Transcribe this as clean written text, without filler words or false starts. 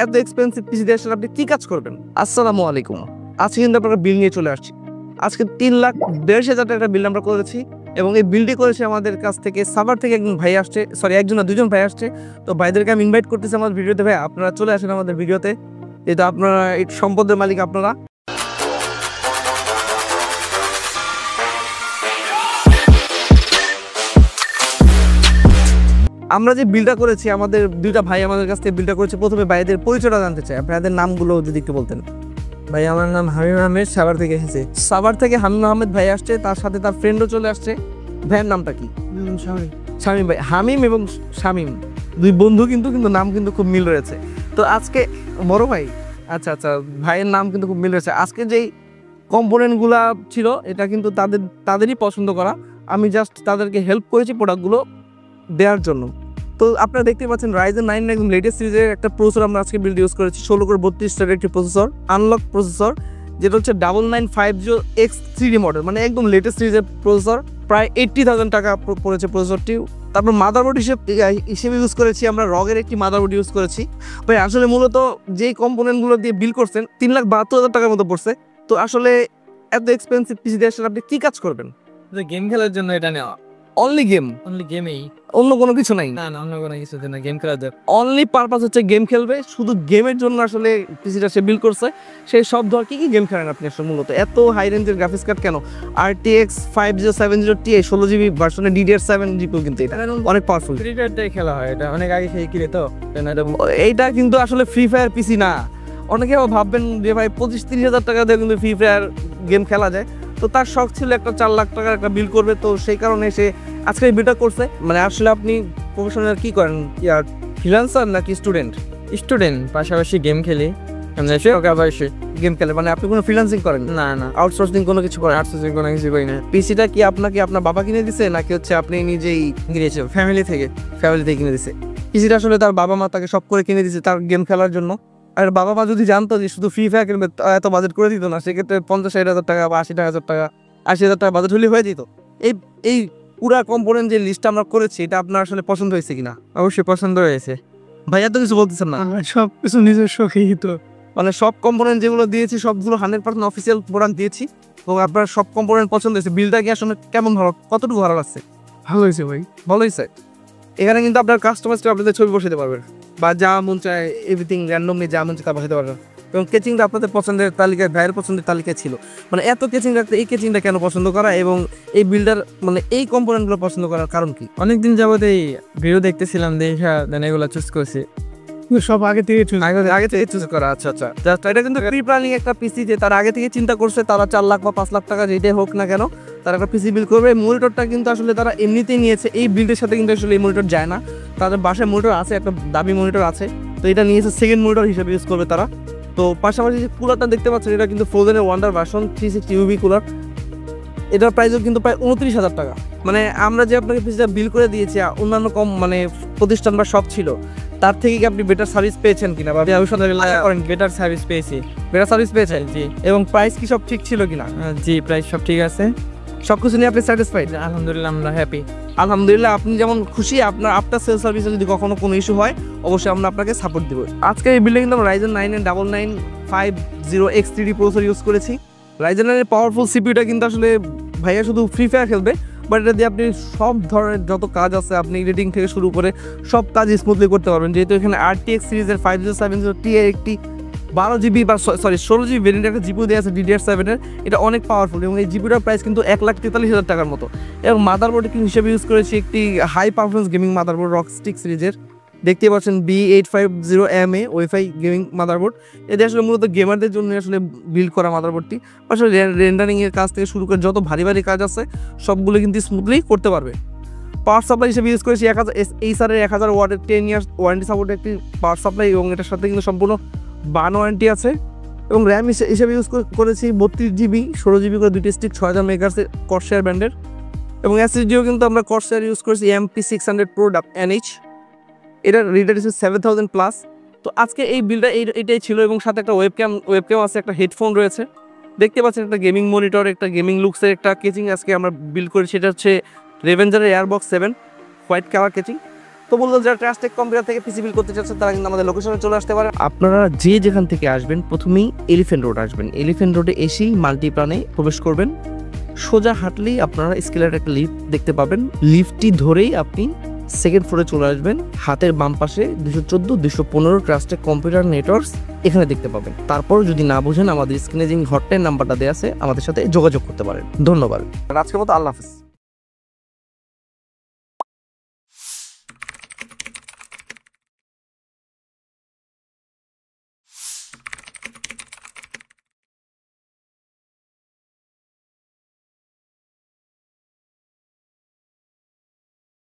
এত এক্সপেন্সিভ পিসি দিয়ে আসলে আপনি কি কাজ করবেন? আসসালামু আলাইকুম। আজকে কিন্তু আমরা বিল নিয়ে চলে আসছি। আজকে 3,62,000 টাকার বিল আমরা করেছি এবং এই বিলটি করেছে আমাদের কাছ থেকে সাভার থেকে একজন ভাই আসছে, সরি একজন না দুজন ভাই আসছে। তো ভাইদেরকে আমি ইনভাইট করতেছি আমার ভিডিওতে। ভাই আপনারা চলে আসেন আমাদের ভিডিওতে, যেহেতু আপনারা এই সম্পদের মালিক আপনারা। আমরা যে বিলটা করেছি, আমাদের দুইটা ভাই আমাদের কাছ থেকে বিলটা করেছে। প্রথমে ভাইদের পরিচয়টা জানতে চাই, আপনাদের নামগুলো যদি একটু বলতেন। ভাই আমার নাম হামিম আহমেদ, সাভার থেকে এসেছি। সাভার থেকে হামিম আহমেদ ভাই আসছে, তার সাথে তার ফ্রেন্ডও চলে আসছে। ভাইয়ের নামটা কি? শামীম ভাই। হামিম এবং শামীম দুই বন্ধু, কিন্তু নাম কিন্তু খুব মিল রয়েছে। তো আজকে বড় ভাই, আচ্ছা ভাইয়ের নাম কিন্তু খুব মিল রয়েছে। আজকে যেই কম্পোনেন্টগুলো ছিল এটা কিন্তু তাদেরই পছন্দ করা। আমি জাস্ট তাদেরকে হেল্প করেছি প্রোডাক্টগুলো দেওয়ার জন্য। তো আপনারা দেখতে পাচ্ছেন Ryzen 9 একদম লেটেস্ট সিরিজের একটা প্রসেসর আমরা আজকে বিল্ড ইউজ করেছি। 16/32 একটি প্রসেসর, আনলক প্রসেসর, যেটা হচ্ছে 9950X3D মডেল, মানে একদম লেটেস্ট সিরিজের প্রসেসর। প্রায় 80,000 টাকা পড়েছে প্রসেসরটি। তারপর মাদারবোর্ড হিসেবে ইউজ করেছি আমরা রগের একটি মাদারবোর্ড ইউজ করেছি। ভাই আসলে মূলত যেই কম্পোনেন্টগুলো দিয়ে বিল করছেন 3,72,000 টাকার মতো পড়ছে। তো আসলে এত এক্সপেন্সিভ পিসি দিয়ে আসলে আপনি কি কাজ করবেন? গেম খেলার জন্য এটা নেওয়া। Only game? অনলি গেমেই, অন্য কোনো কিছু নাই? না অন্য কোনো কিছু না, গেম খেলার জন্য। অনলি পারপাস হচ্ছে গেম খেলবে, শুধু গেমের জন্য আসলে পিসিটা সে বিল করছে। সেই সব ধর কি গেম খেলেন আপনি আসলে মূলত? এত হাই রেঞ্জের গ্রাফিক্স কার্ড কেন? RTX 5070 Ti 16GB ভার্সনের DDR7 GPU, কিন্তু এটা অনেক পাওয়ারফুল। ফ্রি ফায়ারটাই খেলা হয়, এটা অনেক আগে থেকে কিনে তো। এইটা কিন্তু আসলে ফ্রি ফায়ার পিসি না। অনেকে ভাববেন যে ভাই 25-30,000 টাকা দিয়ে কিন্তু ফ্রি ফায়ার গেম খেলা যায়। তো তার শখ ছিল একটা 4 লাখ টাকার একটা বিল করবে, তো সেই কারণে সে আজকে এই বিলটা করছে। মানে আসলে আপনি প্রফেশনাল কি করেন, ফ্রিল্যান্সার নাকি স্টুডেন্ট? স্টুডেন্ট, পাশাপাশি গেম খেলি। গেম খেলে মানে আপনি কোনো ফ্রিল্যান্সিং করেন? না আউটসোর্সিং কোনো কিছু করেন? আউটসোর্সিং কোনো কিছু করি না। পিসিটা কি আপনাকে আপনার বাবা কিনে দিছে নাকি হচ্ছে আপনি নিজেই কিনেছি ফ্যামিলি থেকে কিনে দিছে? পিসিটা আসলে তার বাবা মা তাকে সব করে কিনে দিছে তার গেম খেলার জন্য। আর বাবা মা যদি জানতো যে শুধু ফ্রি ফায়ার কিনবে, এত বাজেট করে দিত না। সেক্ষেত্রে 50-60,000 টাকা বা 80,000 টাকা 80,000 টাকা বাজেট হলে হয়ে যেত। এই পুরা কম্পোনেন্ট যে লিস্টটা আমরা করেছি, এটা আপনার আসলে পছন্দ হয়েছে কিনা? অবশ্যই পছন্দ হয়েছে। ভাই এত কিছু বলতেছেন না? সব কিছু নিজের শখেই তো, মানে সব কম্পোনেন্ট যেগুলো দিয়েছি সবগুলো 100% অফিসিয়াল প্রোডাক্ট দিয়েছি। তো আপনার সব কম্পোনেন্ট পছন্দ হয়েছে। বিলটা কি আসলে কেমন ভালো, কতটুকু ভালো লাগছে? ভালো হয়েছে ভাই, ভালো হয়েছে। এখানে কিন্তু আপনার কাস্টমাইজ করে আপনাদের ছবি বসাতে পারবেন, বা যা মন চায় এভরিথিং র্যান্ডমলি যা মন চায় তা বসাতে পারবেন। এবং কেচিংটা আপনাদের পছন্দের তালিকায়, ভাইয়ের পছন্দের তালিকায় ছিল। মানে এত কেচিং রাখতে এই কেচিংটা কেন পছন্দ করা এবং এই বিল্ডার মানে এই কম্পোনেন্টগুলো পছন্দ করার কারণ কি? অনেকদিন যাবত এই ভিডিও দেখতেছিলাম, দেখা দেন এগুলো চুজ করছি। সব আগে থেকে চুজ করা। আচ্ছা জাস্ট এটা কিন্তু প্রি প্ল্যানিং একটা পিসি, যে তারা আগে থেকে চিন্তা করছে তারা 4 লাখ বা 5 লাখ টাকা যেটাই হোক না কেন তারা একটা পিসি বিল করবে। মনিটরটা কিন্তু আসলে তারা এমনিতেই নিয়েছে, এই বিল্ডের সাথে কিন্তু আসলে এই মনিটর যায় না। তাদের বাসায় মনিটর আছে, একটা দামি মনিটর আছে, তো এটা নিয়েছে সেকেন্ড মনিটর হিসেবে ইউজ করবে তারা। তো পাশাপাশি যে কুলারটা দেখতে পাচ্ছেন, এটা কিন্তু ফ্রোজেনের ওয়ান্ডার ভার্সন 360 UV কুলার। এটার প্রাইসও কিন্তু প্রায় 29,000 টাকা। মানে আমরা যে আপনাকে পিসিটা বিল করে দিয়েছি, অন্যান্য কম মানে প্রতিষ্ঠান বা শপ ছিল, তার থেকে কি আপনি বেটার সার্ভিস পেয়েছেন কিনা, বা বেটার সার্ভিস পেয়েছি? বেটার সার্ভিস পেয়েছেন জি। এবং প্রাইস কি সব ঠিক ছিল কিনা? জি, প্রাইস সব ঠিক আছে। সব কিছু নিয়ে আপনি স্যাটিসফাইড? আলহামদুলিল্লাহ, আমরা হ্যাপি। আলহামদুলিল্লাহ, আপনি যেমন খুশি, আপনার আফটার সেল সার্ভিসে যদি কখনো কোনো ইস্যু হয় অবশ্যই আমরা আপনাকে সাপোর্ট দেবো। আজকে এই বিল্ডে কিন্তু আমরা Ryzen 9 এর 9950X3D প্রসেসর ইউজ করেছি। Ryzen 9 এর পাওয়ারফুল সিপিইউটা কিন্তু আসলে ভাইয়া শুধু ফ্রি ফায়ার খেলবে, বাট এটা দিয়ে আপনি সব ধরনের যত কাজ আছে, আপনি এডিটিং থেকে শুরু করে সব কাজ স্মুথলি করতে পারবেন। যেহেতু এখানে RTX সিরিজের 5070 Ti একটি 12GB বা 16GB ভেরিয়েন্ট একটা জিপিউ দেওয়া আছে DDR7 এর। এটা অনেক পাওয়ারফুল এবং এই জিপিউটার প্রাইস কিন্তু 1,43,000 টাকার মতো। এবং মাদারবোর্ড হিসেবে ইউজ করেছি একটি হাই পারফরমেন্স গেমিং মাদারবোর্ড রকস্টিক সিরিজের, দেখতে পাচ্ছেন B850MA ওয়াইফাই গেমিং মাদারবোর্ড। এটা আসলে মূলত গেমারদের জন্য আসলে বিল্ড করা মাদারবোর্ডটি। আসলে রেন্ডারিংয়ের কাজ থেকে শুরু করে যত ভারী কাজ আছে সবগুলো কিন্তু স্মুথলি করতে পারবে। পাওয়ার সাপ্লাই হিসেবে ইউজ করেছি Acer 1000 ওয়াটের 10 ইয়ার্স ওয়ারেন্টি সাপোর্টের একটি পাওয়ার সাপ্লাই, এবং এটার সাথে কিন্তু সম্পূর্ণ বান ওয়ারেন্টি আছে। এবং র্যাম হিসেবে ইউজ করেছি 32GB 16GB করে দুইটি স্টিক 6000 মেগাহার্টজের কর্সায়ার ব্র্যান্ডের। এবং SSDও কিন্তু আমরা কর্সায়ার ইউজ করেছি MP600 Pro NH। এটার রিডার হিসেবে 7000+। তো আজকে এই বিলটা এটাই ছিল, এবং সাথে একটা ওয়েবক্যাম আছে, একটা হেডফোন রয়েছে, দেখতে পাচ্ছেন একটা গেমিং মনিটর, একটা গেমিং লুকসের একটা কেচিং আজকে আমরা বিল্ড করেছি। এটা হচ্ছে রেভেঞ্জারের এয়ারবক্স 7 হোয়াইট কালার কেচিং। তো বললো যারা ট্রাস্টেড কম্পিউটার থেকে পিসি বিল করতে চাচ্ছেন তারা কিন্তু আমাদের লোকেশনে চলে আসতে পারে। আপনারা যে যেখান থেকে আসবেন প্রথমেই এলিফ্যান্ট রোড আসবেন, এলিফ্যান্ট রোডে এসেই মাল্টিপ্লানে প্রবেশ করবেন। সোজা হাঁটলেই আপনারা স্কেলের একটা লিফট দেখতে পাবেন, লিফটটি ধরেই আপনি সেকেন্ড ফ্লোরে চলে আসবেন। হাতের বাম পাশে 214 215 ট্রাস্টেড কম্পিউটার নেটওয়ার্কস এখানে দেখতে পাবেন। তারপর যদি না বুঝেন আমাদের স্ক্রিনে যে হটলাইন নাম্বারটা দেওয়া আছে আমাদের সাথে যোগাযোগ করতে পারেন। ধন্যবাদ, আজকের মতো আল্লাহ হাফেজ।